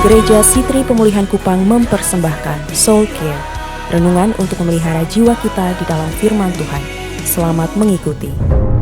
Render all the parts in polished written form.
Gereja Sitri Pemulihan Kupang mempersembahkan Soul Care, renungan untuk memelihara jiwa kita di dalam firman Tuhan. Selamat mengikuti.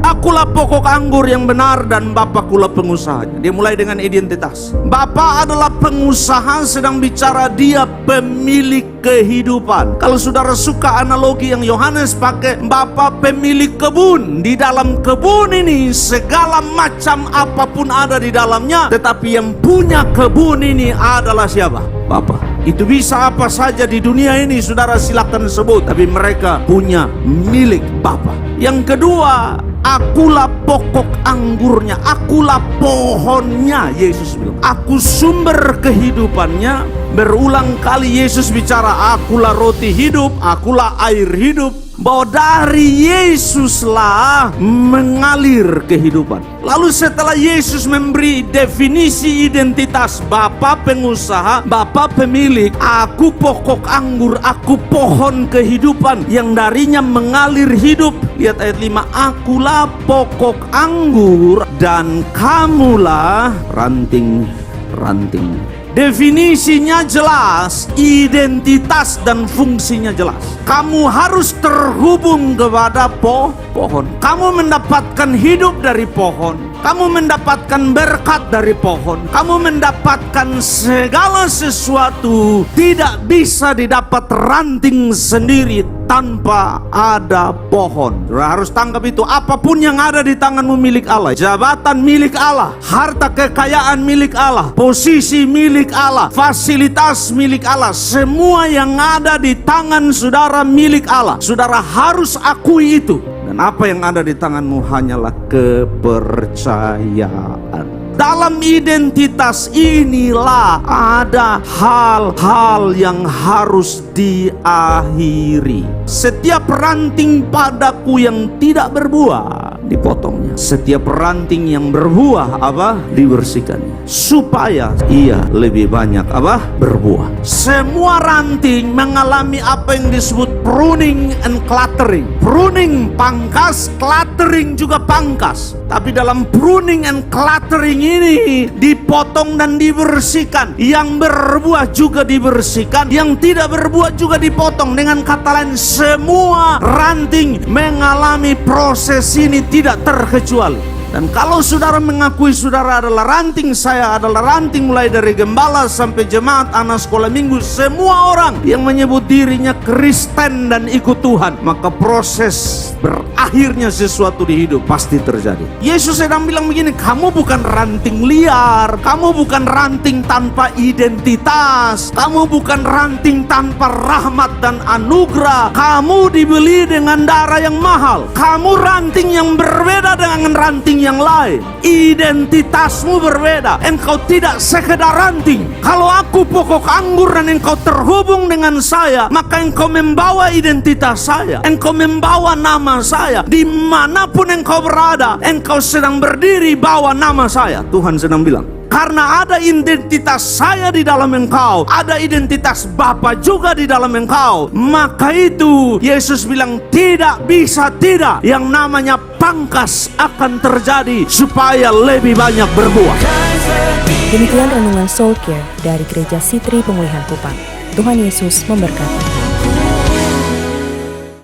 Akulah pokok anggur yang benar dan Bapakkulah pengusahanya. Dia mulai dengan identitas. Bapa adalah pengusaha, sedang bicara dia pemilik kehidupan. Kalau saudara suka analogi yang Yohanes pakai, Bapa pemilik kebun. Di dalam kebun ini segala macam apapun ada di dalamnya, tetapi yang punya kebun ini adalah siapa? Bapa. Itu bisa apa saja di dunia ini, saudara silakan sebut, tapi mereka punya milik Bapa. Yang kedua, akulah pokok anggurnya, akulah pohonnya. Yesus bilang, aku sumber kehidupannya. Berulang kali Yesus bicara, akulah roti hidup, akulah air hidup. Bahwa dari Yesuslah mengalir kehidupan. Lalu setelah Yesus memberi definisi identitas, Bapa pengusaha, Bapa pemilik, aku pokok anggur, aku pohon kehidupan yang darinya mengalir hidup. Lihat ayat 5, akulah pokok anggur dan kamulah ranting-ranting. Definisinya jelas, identitas dan fungsinya jelas. Kamu harus terhubung kepada pohon. Kamu mendapatkan hidup dari pohon. Kamu mendapatkan berkat dari pohon. Kamu mendapatkan segala sesuatu. Tidak bisa didapat ranting sendiri tanpa ada pohon. Harus tangkap itu. Apapun yang ada di tanganmu milik Allah. Jabatan milik Allah, harta kekayaan milik Allah, posisi milik Allah, fasilitas milik Allah. Semua yang ada di tangan saudara milik Allah. Saudara harus akui itu. Dan apa yang ada di tanganmu hanyalah kepercayaan. Dalam identitas inilah ada hal-hal yang harus diakhiri. Setiap ranting padaku yang tidak berbuah dipotongnya. Setiap ranting yang berbuah dibersihkannya, supaya ia lebih banyak berbuah. Semua ranting mengalami apa yang disebut pruning and cluttering. Pruning pangkas, cluttering juga pangkas. Tapi dalam pruning and cluttering ini dipotong dan dibersihkan. Yang berbuah juga dibersihkan, yang tidak berbuah juga dipotong. Dengan kata lain, semua ranting mengalami proses ini tidak terkecuali. Dan kalau saudara mengakui saudara adalah ranting, saya adalah ranting, mulai dari gembala sampai jemaat anak sekolah minggu, semua orang yang menyebut dirinya Kristen dan ikut Tuhan, maka proses berakhirnya sesuatu di hidup pasti terjadi. Yesus sedang bilang begini, kamu bukan ranting liar, kamu bukan ranting tanpa identitas, kamu bukan ranting tanpa rahmat dan anugerah. Kamu dibeli dengan darah yang mahal. Kamu ranting yang berbeda dengan ranting yang lain. Identitasmu berbeda. Engkau tidak sekedar ranting. Kalau aku pokok anggur dan engkau terhubung dengan saya, maka engkau membawa identitas saya. Engkau membawa nama saya. Dimanapun engkau berada, engkau sedang berdiri bawa nama saya. Tuhan sedang bilang, karena ada identitas saya di dalam engkau, ada identitas Bapa juga di dalam engkau, maka itu Yesus bilang tidak bisa tidak, yang namanya pangkas akan terjadi supaya lebih banyak berbuah. Demikian renungan Soul Care dari Gereja Sitri Pemulihan Kupang. Tuhan Yesus memberkati.